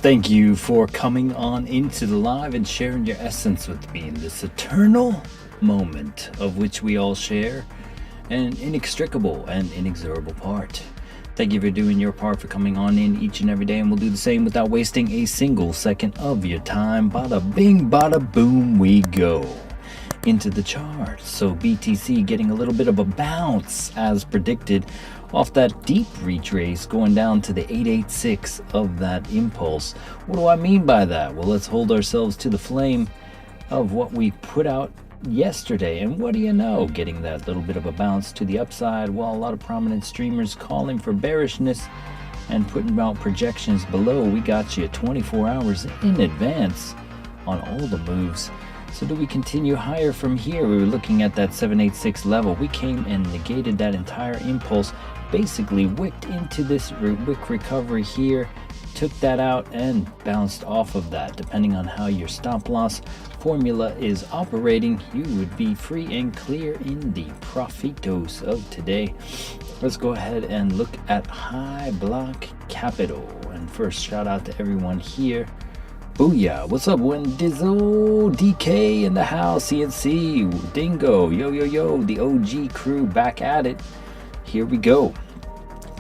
Thank you for coming on into the live and sharing your essence with me in this eternal moment of which we all share an inextricable and inexorable part. Thank you for doing your part, for coming on in each and every day, and we'll do the same without wasting a single second of your time. Bada bing, bada boom, we go into the charts. So BTC getting a little bit of a bounce as predicted off that deep retrace, going down to the 886 of that impulse. What do I mean by that? Well, let's hold ourselves to the flame of what we put out yesterday, and what do you know, getting that little bit of a bounce to the upside, while a lot of prominent streamers calling for bearishness and putting out projections below. We got you 24 hours in advance on all the moves. So do we continue higher from here? We were looking at that 786 level. We came and negated that entire impulse, basically wicked into this wick recovery here, took that out and bounced off of that. Depending on how your stop loss formula is operating, you would be free and clear in the profitos of today. Let's go ahead and look at High Block Capital. And first, shout out to everyone here. Booyah, what's up, Wendizo, DK in the house, CNC, Dingo, yo, the OG crew back at it. Here we go.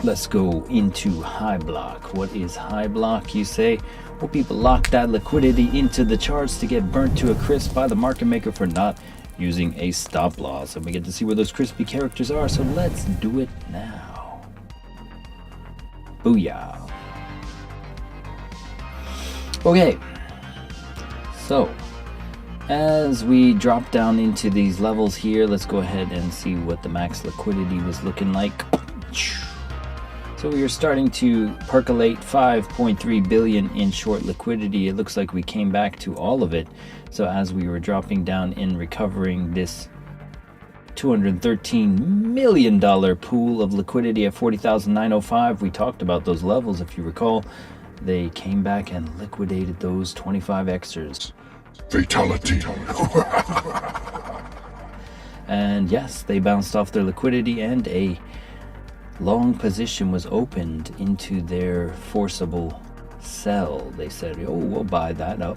Let's go into High Block. What is High Block, you say? Well, people lock that liquidity into the charts to get burnt to a crisp by the market maker for not using a stop loss. And we get to see where those crispy characters are, so let's do it now. Booyah. Okay, so as we drop down into these levels here, let's go ahead and see what the max liquidity was looking like. So we are starting to percolate 5.3 billion in short liquidity. It looks like we came back to all of it. So as we were dropping down in recovering this $213 million pool of liquidity at 40,905, we talked about those levels, if you recall. They came back and liquidated those 25 extras. Fatality. And yes, they bounced off their liquidity, and a long position was opened into their forcible sell. They said, oh, we'll buy that up.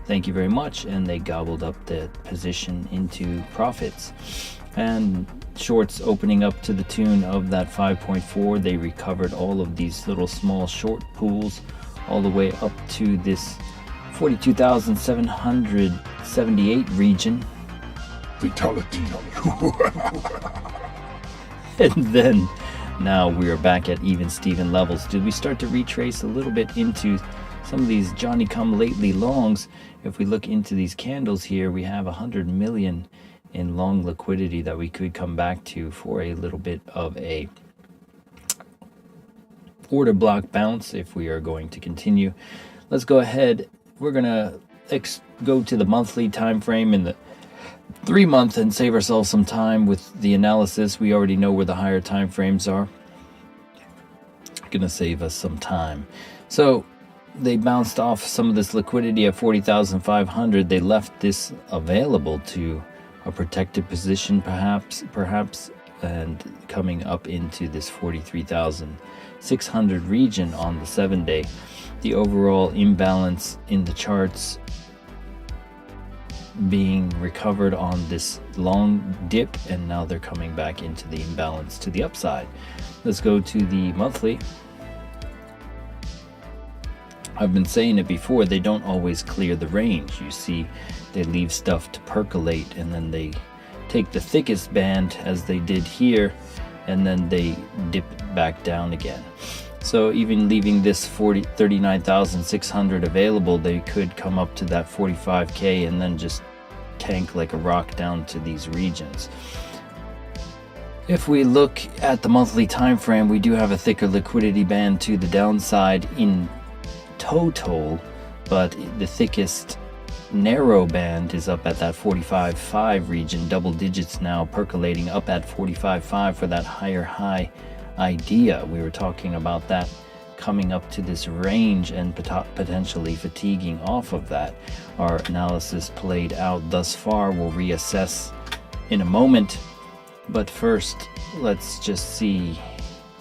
Thank you very much. And they gobbled up the position into profits. And shorts opening up to the tune of that 5.4. They recovered all of these little small short pools all the way up to this 42,778 region. Fatality. And then now we are back at even Steven levels. Did we start to retrace a little bit into some of these Johnny come lately longs? If we look into these candles here, we have 100 million in long liquidity that we could come back to for a little bit of a order block bounce if we are going to continue. Let's go ahead. We're gonna go to the monthly time frame in the 3 month and save ourselves some time with the analysis. We already know where the higher time frames are. Gonna save us some time. So they bounced off some of this liquidity at 40,500. They left this available to a protected position, perhaps, and coming up into this 43,600 region on the 7-day. The overall imbalance in the charts being recovered on this long dip, and now they're coming back into the imbalance to the upside. Let's go to the monthly. I've been saying it before, they don't always clear the range. You see, they leave stuff to percolate, and then they take the thickest band as they did here, and then they dip back down again. So even leaving this 39,600 available, they could come up to that 45k and then just tank like a rock down to these regions. If we look at the monthly time frame, we do have a thicker liquidity band to the downside in total, but the thickest narrow band is up at that 45.5 region, double digits now, percolating up at 45.5 for that higher high idea. We were talking about that coming up to this range and potentially fatiguing off of that. Our analysis played out thus far. We'll reassess in a moment, but first let's just see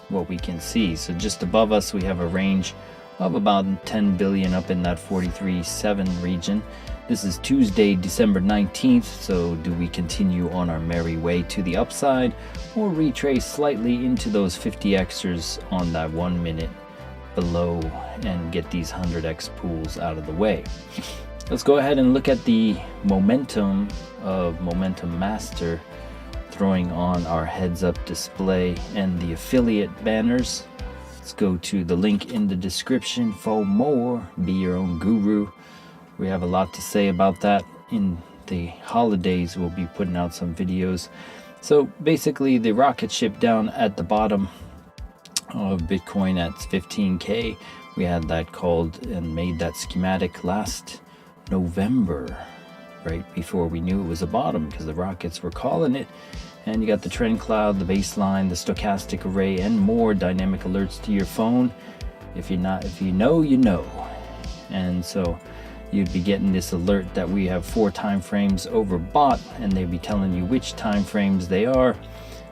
what we can see. So just above us we have a range of about 10 billion up in that 43.7 region. This is Tuesday, December 19th, so do we continue on our merry way to the upside or retrace slightly into those 50xers on that 1 minute below and get these 100x pools out of the way? Let's go ahead and look at the momentum of Momentum Master, throwing on our heads up display and the affiliate banners. Let's go to the link in the description for more. Be your own guru. We have a lot to say about that. In the holidays, we'll be putting out some videos. So basically, the rocket ship down at the bottom of Bitcoin at 15K, we had that called and made that schematic last November, right before we knew it was a bottom, because the rockets were calling it. And you got the trend cloud, the baseline, the stochastic array, and more dynamic alerts to your phone. If you know, you know. And so you'd be getting this alert that we have 4 time frames overbought, and they'd be telling you which time frames they are,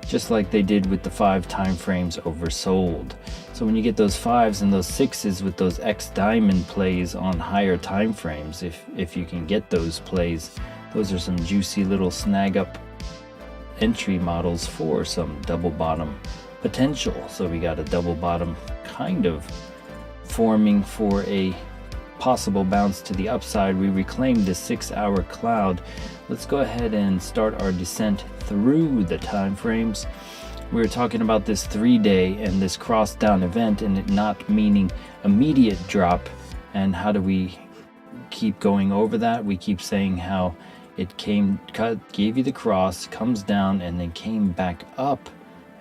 just like they did with the 5 time frames oversold. So when you get those 5s and those 6s with those X diamond plays on higher time frames, if you can get those plays, those are some juicy little snag up entry models for some double bottom potential. So we got a double bottom kind of forming for a possible bounce to the upside. We reclaimed this 6-hour cloud. Let's go ahead and start our descent through the time frames. We were talking about this 3-day and this cross down event, and it not meaning immediate drop. And how do we keep going over that? We keep saying how it gave you the cross, comes down, and then came back up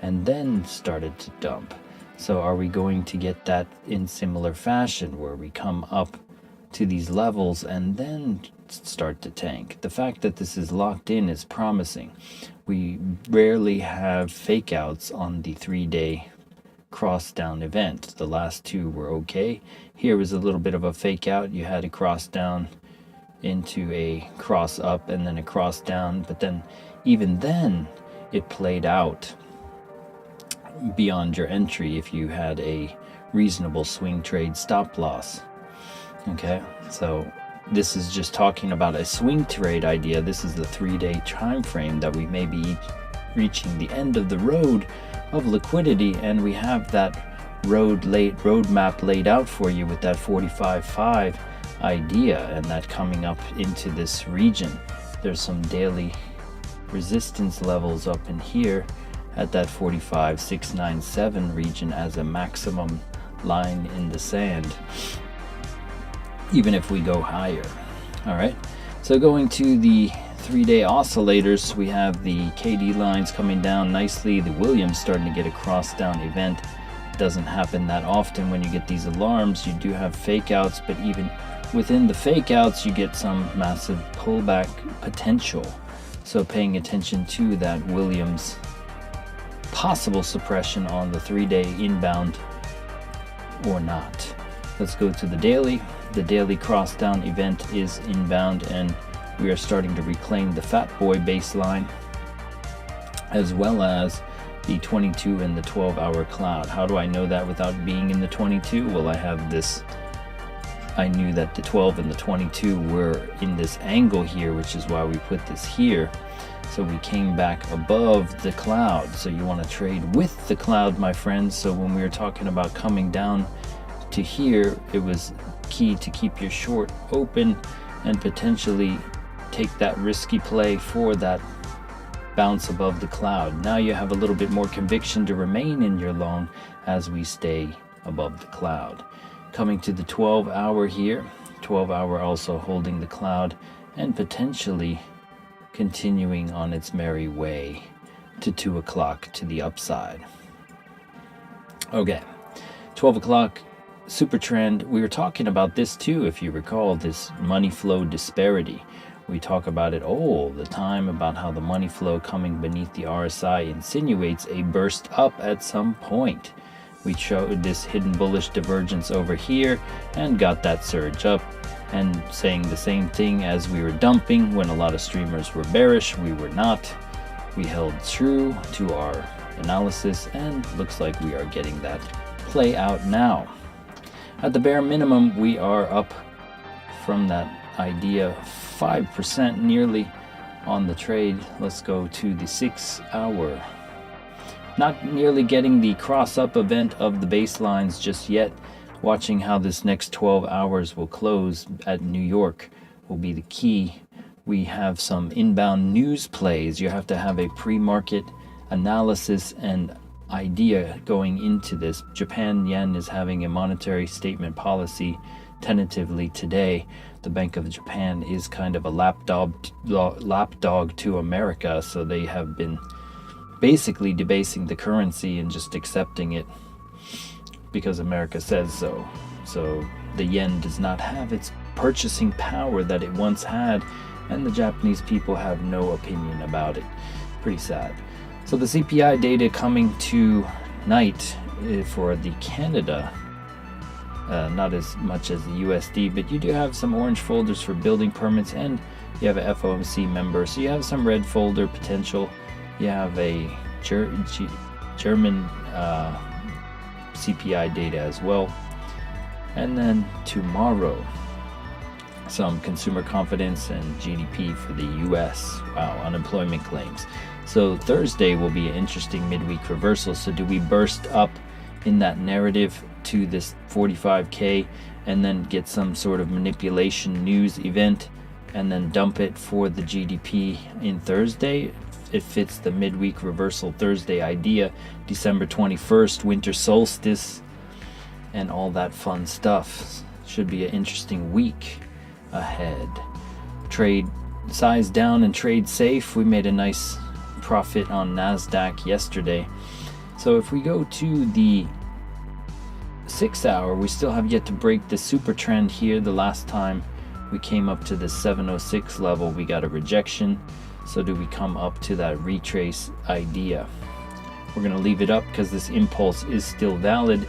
and then started to dump. So are we going to get that in similar fashion, where we come up to these levels and then start to tank? The fact that this is locked in is promising. We rarely have fake outs on the 3-day cross down event. The last 2 were okay. Here was a little bit of a fake out. You had a cross down into a cross up and then a cross down, but then even then it played out beyond your entry if you had a reasonable swing trade stop loss. Okay, so this is just talking about a swing trade idea. This is the 3-day time frame that we may be reaching the end of the road of liquidity, and we have that roadmap laid out for you with that 45.5 idea, and that coming up into this region. There's some daily resistance levels up in here at that 45.697 region as a maximum line in the sand, even if we go higher. All right, so going to the 3-day oscillators, we have the KD lines coming down nicely, the Williams starting to get a cross down event. Doesn't happen that often when you get these alarms. You do have fake outs, but even within the fake outs you get some massive pullback potential. So paying attention to that Williams possible suppression on the 3-day inbound or not. Let's go to the daily. The daily cross down event is inbound, and we are starting to reclaim the fat boy baseline as well as the 22 and the 12-hour cloud. How do I know that without being in the 22? Well, I have this. I knew that the 12 and the 22 were in this angle here, which is why we put this here. So we came back above the cloud. So you want to trade with the cloud, my friends. So when we were talking about coming down to here, it was key to keep your short open and potentially take that risky play for that bounce above the cloud. Now you have a little bit more conviction to remain in your long as we stay above the cloud. Coming to the 12-hour here, 12-hour also holding the cloud and potentially continuing on its merry way to 2 o'clock to the upside. Okay, 12 o'clock super trend. We were talking about this too, if you recall, this money flow disparity. We talk about it all the time, about how the money flow coming beneath the RSI insinuates a burst up at some point. We showed this hidden bullish divergence over here and got that surge up, and saying the same thing as we were dumping when a lot of streamers were bearish. We were not. We held true to our analysis, and looks like we are getting that play out now. At the bare minimum, we are up from that idea 5% nearly on the trade. Let's go to the 6 hour. Not nearly getting the cross up event of the baselines just yet. Watching how this next 12 hours will close at New York will be the key. We have some inbound news plays. You have to have a pre-market analysis and idea going into this. Japan yen is having a monetary statement policy tentatively today. The Bank of Japan is kind of a lapdog to America, so they have been basically debasing the currency and just accepting it because America says so. So the yen does not have its purchasing power that it once had, and the Japanese people have no opinion about it. Pretty sad. So the CPI data coming tonight for the Canada, not as much as the USD, but you do have some orange folders for building permits, and you have a FOMC member, so you have some red folder potential. You have a German CPI data as well. And then tomorrow, some consumer confidence and GDP for the US. Wow, unemployment claims. So Thursday will be an interesting midweek reversal. So do we burst up in that narrative to this 45K and then get some sort of manipulation news event and then dump it for the GDP in Thursday? It fits the midweek reversal Thursday idea. December 21st, winter solstice, and all that fun stuff. Should be an interesting week ahead. Trade size down and trade safe. We made a nice profit on NASDAQ yesterday. So if we go to the 6 hour, we still have yet to break the super trend here. The last time we came up to the 706 level, we got a rejection. So do we come up to that retrace idea? We're going to leave it up because this impulse is still valid.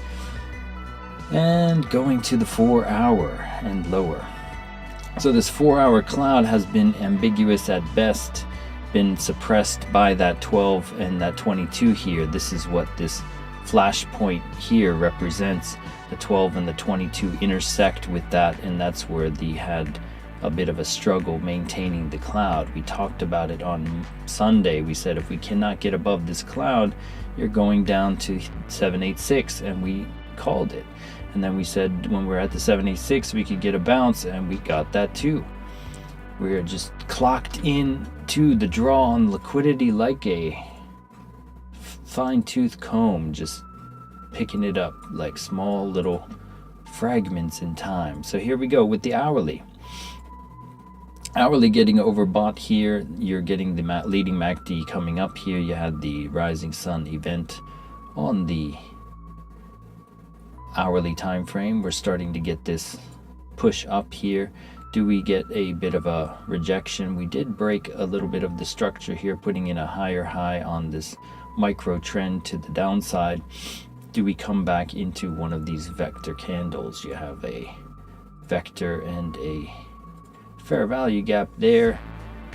And going to the 4 hour and lower. So this 4 hour cloud has been ambiguous at best, been suppressed by that 12 and that 22 here. This is what this flash point here represents. The 12 and the 22 intersect with that, and that's where they had a bit of a struggle maintaining the cloud. We talked about it on Sunday. We said if we cannot get above this cloud, you're going down to 786, and we called it. And then we said when we're at the 786 we could get a bounce, and we got that too. We're just clocked in to the draw on liquidity like a fine-tooth comb, just picking it up like small little fragments in time. So here we go with the hourly. Hourly getting overbought here. You're getting the leading MACD coming up here. You had the rising sun event on the hourly time frame. We're starting to get this push up here. Do we get a bit of a rejection? We did break a little bit of the structure here, putting in a higher high on this micro trend to the downside. Do we come back into one of these vector candles? You have a vector and a fair value gap there,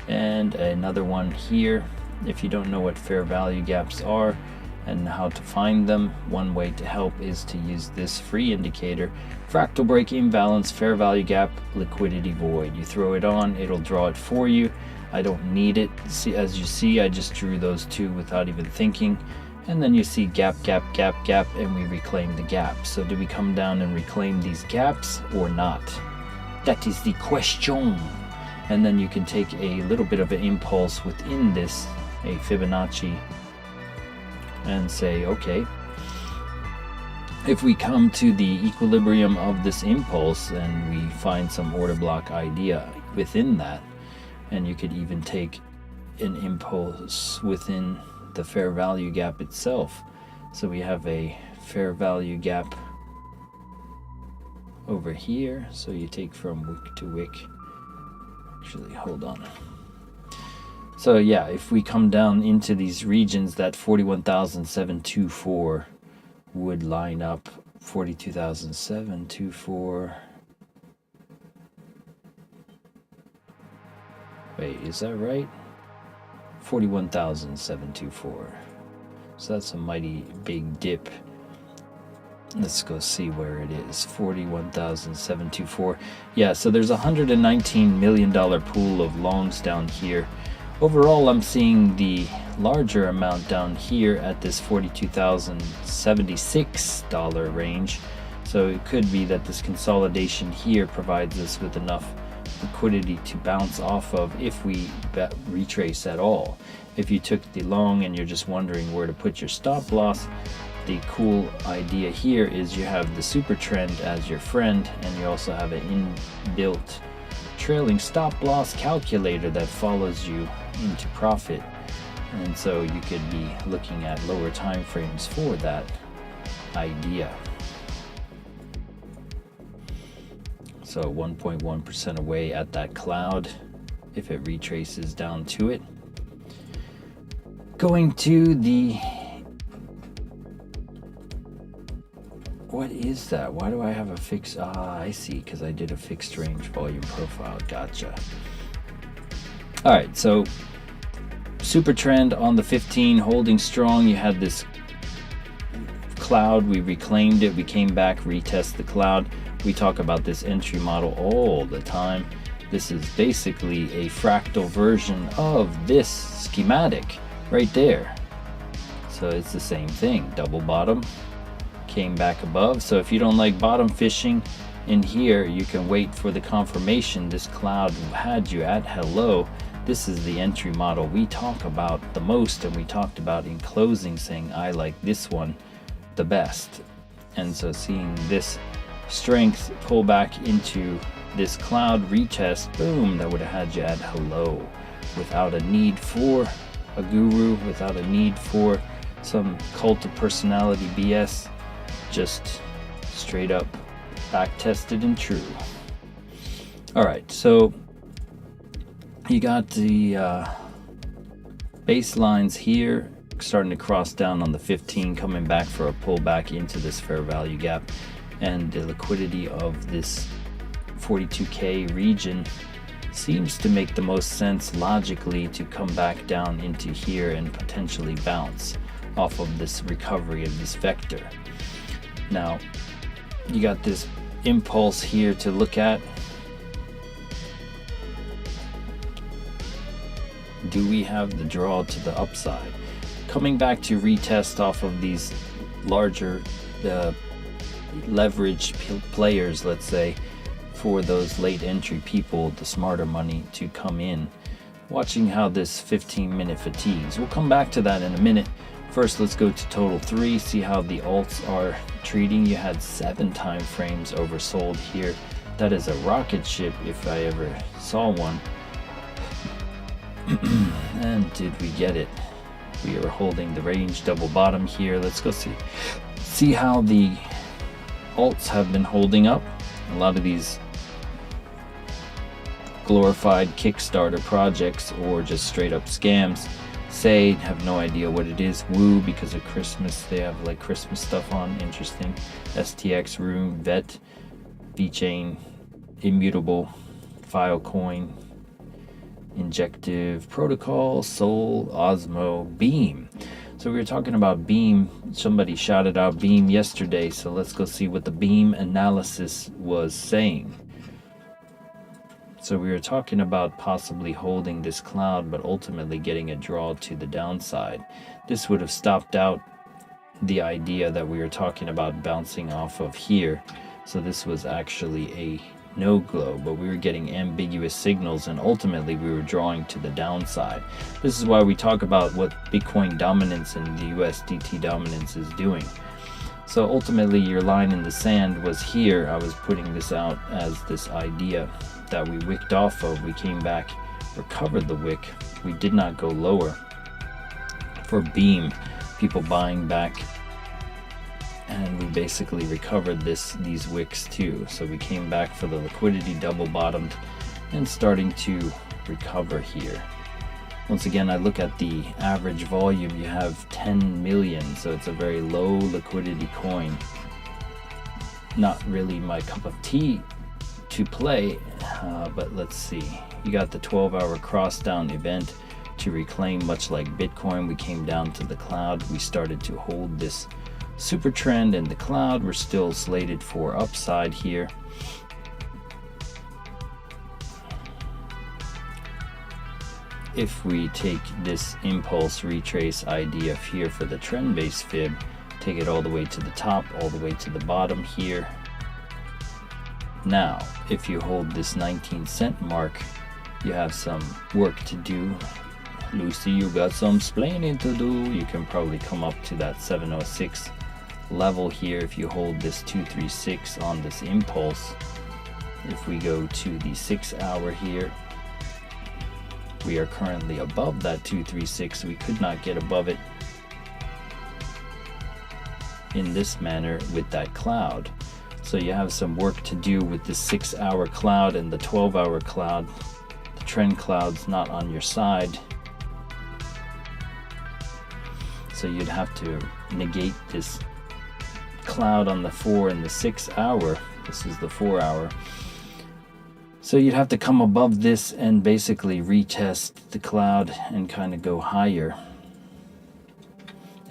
and another one here. If you don't know what fair value gaps are and how to find them, one way to help is to use this free indicator: fractal break imbalance, fair value gap, liquidity void. You throw it on, it'll draw it for you. I don't need it. See, as you see, I just drew those two without even thinking. And then you see gap, gap, gap, gap, and we reclaim the gap. So do we come down and reclaim these gaps or not? That is the question. And then you can take a little bit of an impulse within this, a Fibonacci, and say, okay, if we come to the equilibrium of this impulse and we find some order block idea within that, and you could even take an impulse within the fair value gap itself. So we have a fair value gap over here. So you take from wick to wick. Actually, hold on. So yeah, if we come down into these regions, that 41,724 would line up 42,724. Wait, is that right? 41,724. So that's a mighty big dip. Let's go see where it is. 41,724. Yeah, so there's a $119 million pool of longs down here. Overall, I'm seeing the larger amount down here at this $42,076 range. So it could be that this consolidation here provides us with enough liquidity to bounce off of if we retrace at all. If you took the long and you're just wondering where to put your stop loss, the cool idea here is you have the super trend as your friend, and you also have an inbuilt trailing stop loss calculator that follows you into profit. And so you could be looking at lower time frames for that idea. So 1.1% away at that cloud if it retraces down to it. Going to the, what is that? Why do I have a fixed, I see, because I did a fixed range volume profile. Gotcha. All right, so super trend on the 15 holding strong. You had this cloud, we reclaimed it, we came back, retest the cloud. We talk about this entry model all the time. This is basically a fractal version of this schematic right there. So it's the same thing. Double bottom, came back above. So if you don't like bottom fishing in here, you can wait for the confirmation. This cloud had you at hello. This is the entry model we talk about the most, and we talked about in closing, saying I like this one the best. And so seeing this strength pull back into this cloud retest, boom, that would have had you at hello without a need for a guru, without a need for some cult of personality BS, just straight up back tested and true. All right, so you got the baselines here starting to cross down on the 15, coming back for a pullback into this fair value gap, and the liquidity of this 42K region seems to make the most sense logically to come back down into here and potentially bounce off of this recovery of this vector. Now you got this impulse here to look at. Do we have the draw to the upside? Coming back to retest off of these larger leveraged players, let's say, for those late entry people, the smarter money to come in. Watching how this 15-minute fatigues. We'll come back to that in a minute. First, let's go to total 3, see how the alts are treating. You had 7 time frames oversold here. That is a rocket ship if I ever saw one. And did we get it? We are holding the range double bottom here. Let's go see how the alts have been holding up. A lot of these glorified Kickstarter projects or just straight up scams say, have no idea what it is. Woo, because of Christmas, they have like Christmas stuff on. Interesting. STX, Room, Vet, VeChain, Immutable, Filecoin, Injective Protocol, Sol, Osmo, Beam. So we were talking about Beam. Somebody shouted out Beam yesterday, so let's go see what the Beam analysis was saying. So we were talking about possibly holding this cloud, but ultimately getting a draw to the downside. This would have stopped out the idea that we were talking about bouncing off of here. So this was actually a no glow, but we were getting ambiguous signals, and ultimately we were drawing to the downside. This is why we talk about what Bitcoin dominance and the USDT dominance is doing. So ultimately your line in the sand was here. I was putting this out as this idea that we wicked off of. We came back, recovered the wick. We did not go lower. For Beam, people buying back, and we basically recovered these wicks too. So we came back for the liquidity, double bottomed, and starting to recover here. Once again, I look at the average volume, you have 10 million, so it's a very low liquidity coin. Not really my cup of tea to play, but let's see. You got the 12-hour cross down event to reclaim. Much like Bitcoin, we came down to the cloud. We started to hold this super trend in the cloud. We're still slated for upside here. If we take this impulse retrace idea here for the trend-based fib, take it all the way to the top, all the way to the bottom here. Now, if you hold this 19-cent mark, you have some work to do. Lucy, you got some splaining to do. You can probably come up to that 706 level here if you hold this 236 on this impulse. If we go to the 6-hour here, we are currently above that 236. We could not get above it in this manner with that cloud. So you have some work to do with the 6-hour cloud and the 12-hour cloud. The trend cloud's not on your side. So you'd have to negate this cloud on the 4 and the 6-hour. This is the 4-hour. So you'd have to come above this and basically retest the cloud and kind of go higher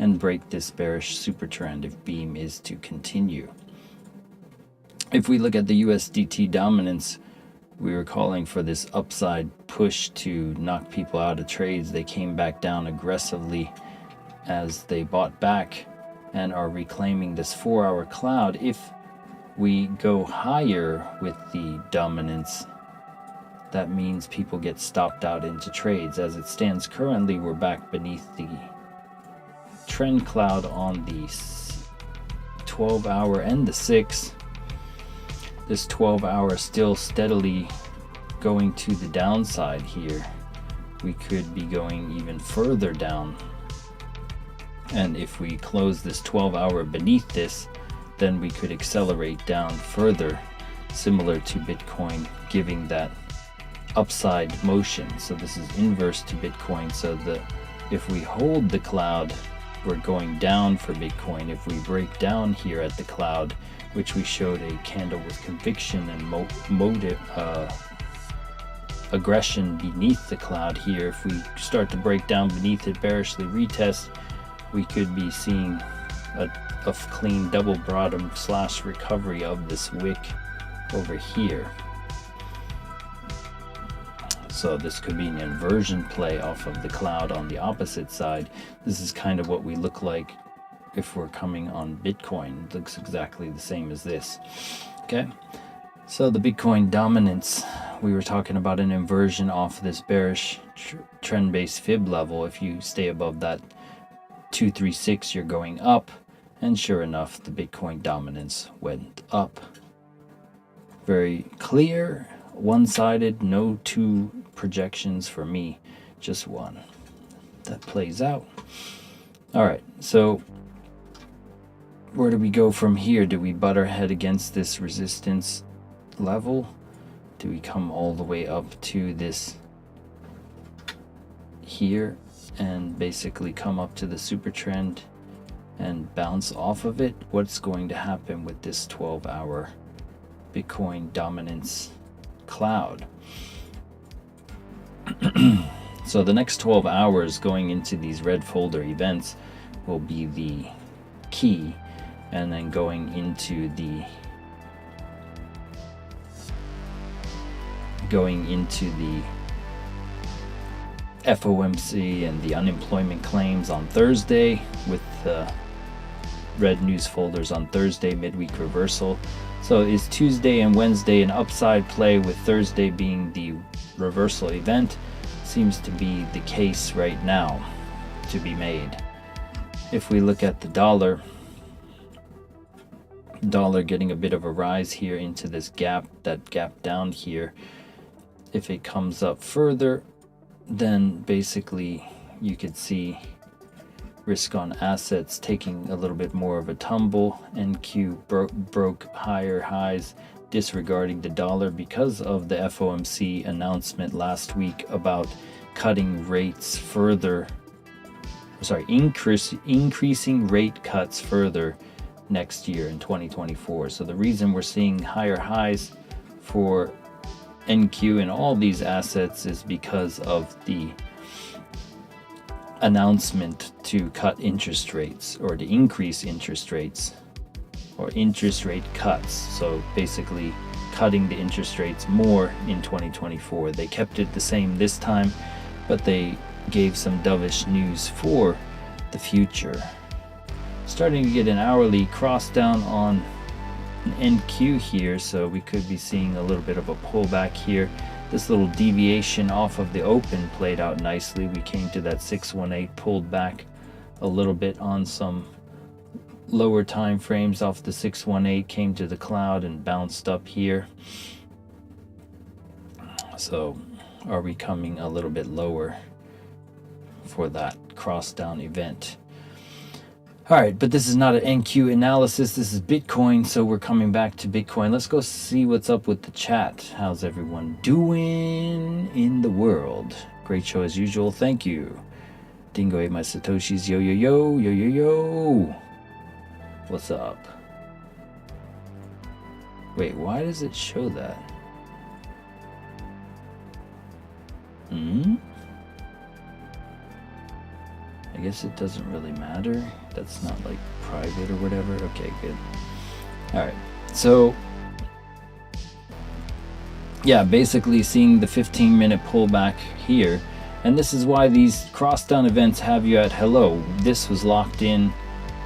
and break this bearish super trend if beam is to continue. If we look at the USDT dominance, we were calling for this upside push to knock people out of trades. They came back down aggressively as they bought back and are reclaiming this 4-hour cloud. If we go higher with the dominance, that means people get stopped out into trades. As it stands currently, we're back beneath the trend cloud on the 12-hour and the 6. This 12-hour still steadily going to the downside here. We could be going even further down. And if we close this 12-hour beneath this, then we could accelerate down further, similar to Bitcoin, giving that upside motion. So this is inverse to Bitcoin. So if we hold the cloud, we're going down for Bitcoin. If we break down here at the cloud, which we showed a candle with conviction and motive aggression beneath the cloud here, if we start to break down beneath it, bearishly retest, we could be seeing a clean double bottom / recovery of this wick over here. So this could be an inversion play off of the cloud on the opposite side. This is kind of what we look like if we're coming on Bitcoin. It looks exactly the same as this. Okay, so the Bitcoin dominance, we were talking about an inversion off this bearish trend-based fib level. If you stay above that 236, you're going up, and sure enough, the Bitcoin dominance went up. Very clear, one-sided, no two projections for me, just one that plays out. All right, so where do we go from here? Do we butt our head against this resistance level? Do we come all the way up to this here and basically come up to the super trend and bounce off of it? What's going to happen with this 12-hour Bitcoin dominance cloud? So the next 12 hours going into these red folder events will be the key, and then going into the FOMC and the unemployment claims on Thursday, with the red news folders on Thursday, midweek reversal. So is Tuesday and Wednesday an upside play, with Thursday being the reversal event? Seems to be the case right now to be made. If we look at the dollar getting a bit of a rise here into this gap, that gap down here. If it comes up further, then basically you could see risk on assets taking a little bit more of a tumble. NQ broke higher highs, disregarding the dollar because of the FOMC announcement last week about cutting rates further. Sorry, increasing rate cuts further next year in 2024. So the reason we're seeing higher highs for NQ and all these assets is because of the announcement to cut interest rates, or to increase interest rates, or interest rate cuts. So basically cutting the interest rates more in 2024. They kept it the same this time, but they gave some dovish news for the future. Starting to get an hourly cross down on an NQ here, so we could be seeing a little bit of a pullback here. This little deviation off of the open played out nicely. We came to that 618, pulled back a little bit on some lower time frames off the 618, came to the cloud and bounced up here. So are we coming a little bit lower for that cross down event? All right, but this is not an NQ analysis. This is Bitcoin, so we're coming back to Bitcoin. Let's go see what's up with the chat. How's everyone doing in the world? Great show as usual. Thank you. Dingo ate my Satoshis. Yo, yo, yo, yo, yo, yo. What's up? Wait, why does it show that? I guess it doesn't really matter. That's not like private or whatever. Okay, good. All right. So yeah, basically seeing the 15-minute pullback here. And this is why these cross down events have you at hello. This was locked in,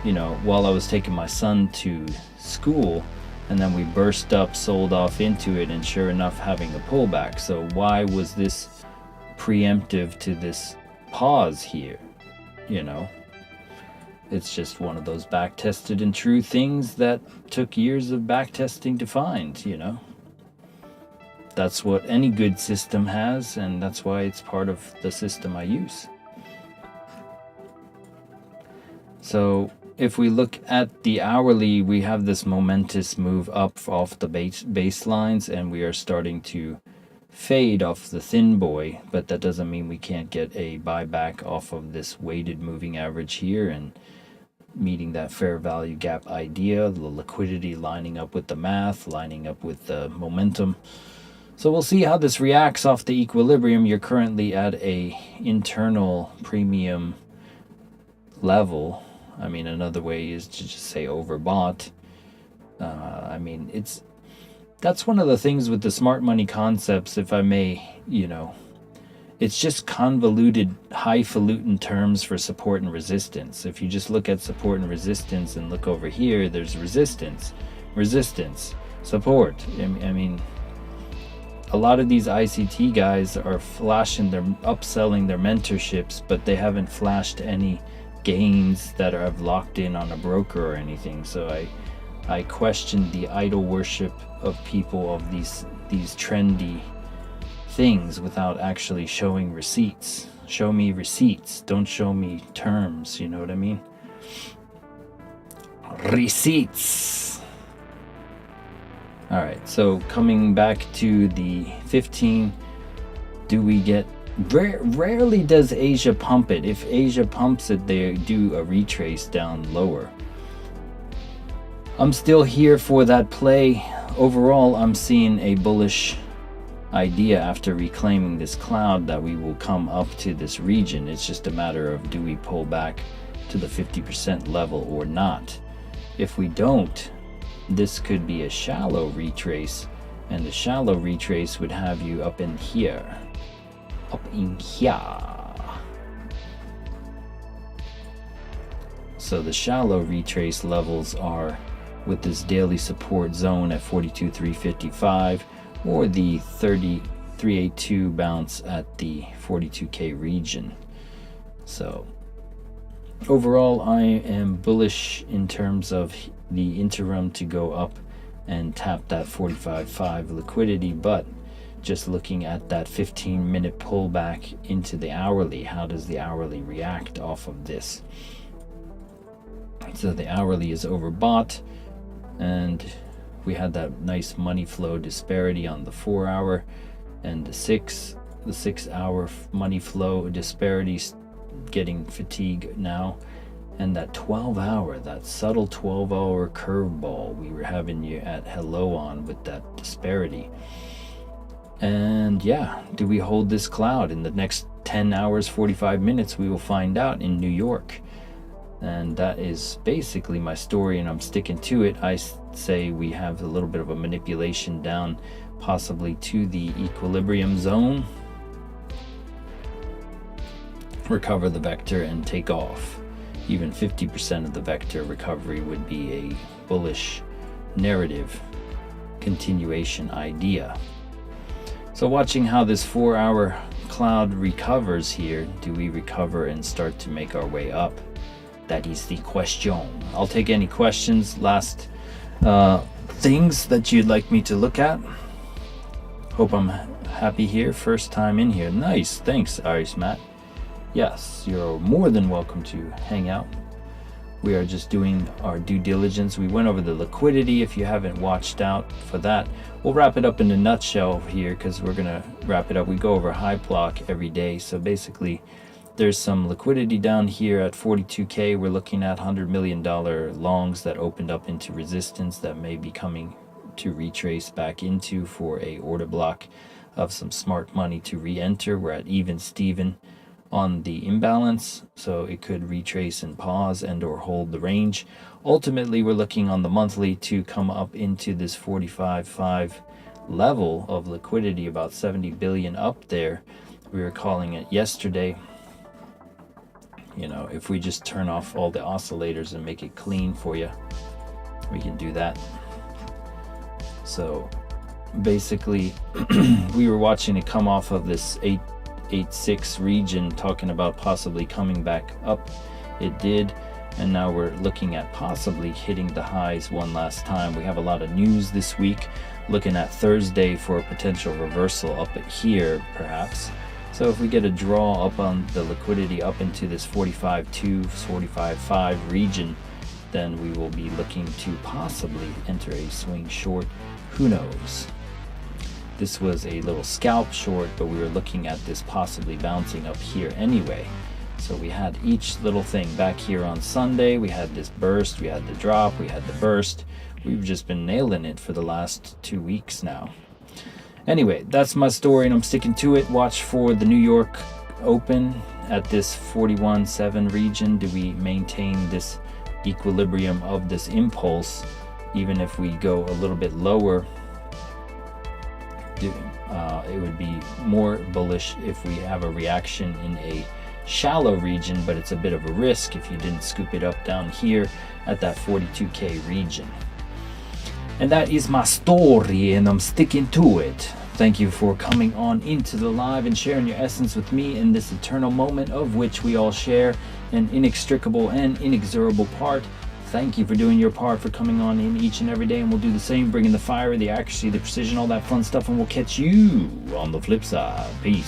you know, while I was taking my son to school, and then we burst up, sold off into it, and sure enough having a pullback. So why was this preemptive to this pause here? You know, it's just one of those back tested and true things that took years of back testing to find. You know, that's what any good system has, and that's why it's part of the system I use. So if we look at the hourly, we have this momentous move up off the baselines, and we are starting to fade off the thin boy, but that doesn't mean we can't get a buyback off of this weighted moving average here and meeting that fair value gap idea, the liquidity lining up with the math, lining up with the momentum. So we'll see how this reacts off the equilibrium. You're currently at a internal premium level. I mean, another way is to just say overbought. I mean, that's one of the things with the smart money concepts, if I may, you know, it's just convoluted, highfalutin terms for support and resistance. If you just look at support and resistance and look over here, there's resistance, support. I mean, a lot of these ICT guys are flashing their, upselling their mentorships, but they haven't flashed any gains that have locked in on a broker or anything. So I question the idol worship of people of these trendy things without actually showing receipts. Show me receipts, don't show me terms, you know what I mean? Receipts. All right, so coming back to the 15, do we get, rarely does Asia pump it. If Asia pumps it, they do a retrace down lower. I'm still here for that play. Overall, I'm seeing a bullish idea after reclaiming this cloud that we will come up to this region. It's just a matter of, do we pull back to the 50% level or not? If we don't, this could be a shallow retrace, and the shallow retrace would have you up in here. Up in here. So the shallow retrace levels are with this daily support zone at 42,355 or the 30,382 bounce at the 42K region. So overall, I am bullish in terms of the interim to go up and tap that 45.5 liquidity, but just looking at that 15-minute pullback into the hourly, how does the hourly react off of this? So the hourly is overbought, and we had that nice money flow disparity on the 4-hour, and the 6-hour money flow disparities getting fatigue now, and that 12-hour, that subtle 12-hour curveball we were having you at hello on with that disparity. And yeah, do we hold this cloud in the next 10 hours 45 minutes? We will find out in New York. And that is basically my story, and I'm sticking to it. I say we have a little bit of a manipulation down, possibly to the equilibrium zone, recover the vector and take off. Even 50% of the vector recovery would be a bullish narrative continuation idea. So watching how this 4-hour cloud recovers here, do we recover and start to make our way up? That is the question. I'll take any questions, last things that you'd like me to look at. Hope I'm happy here, first time in here. Nice, thanks Iris Matt. Yes, you're more than welcome to hang out. We are just doing our due diligence. We went over the liquidity. If you haven't watched out for that, we'll wrap it up in a nutshell here, because we're gonna wrap it up. We go over high block every day. So basically, there's some liquidity down here at 42K. We're looking at $100 million longs that opened up into resistance that may be coming to retrace back into for a order block of some smart money to re-enter. We're at even Steven on the imbalance, so it could retrace and pause and or hold the range. Ultimately, we're looking on the monthly to come up into this 45.5 level of liquidity, about 70 billion up there. We were calling it yesterday. You know, if we just turn off all the oscillators and make it clean for you, we can do that. So basically, we were watching it come off of this 886 region, talking about possibly coming back up. It did, and now we're looking at possibly hitting the highs one last time. We have a lot of news this week, looking at Thursday for a potential reversal up at here perhaps. So if we get a draw up on the liquidity up into this 45.2, 45.5 region, then we will be looking to possibly enter a swing short. Who knows? This was a little scalp short, but we were looking at this possibly bouncing up here anyway. So we had each little thing back here on Sunday. We had this burst, we had the drop, we had the burst. We've just been nailing it for the last 2 weeks now. Anyway, that's my story, and I'm sticking to it. Watch for the New York Open at this 41.7 region. Do we maintain this equilibrium of this impulse? Even if we go a little bit lower, it would be more bullish if we have a reaction in a shallow region, but it's a bit of a risk if you didn't scoop it up down here at that 42K region. And that is my story, and I'm sticking to it. Thank you for coming on into the live and sharing your essence with me in this eternal moment of which we all share an inextricable and inexorable part. Thank you for doing your part, for coming on in each and every day, and we'll do the same, bringing the fire, the accuracy, the precision, all that fun stuff, and we'll catch you on the flip side. Peace.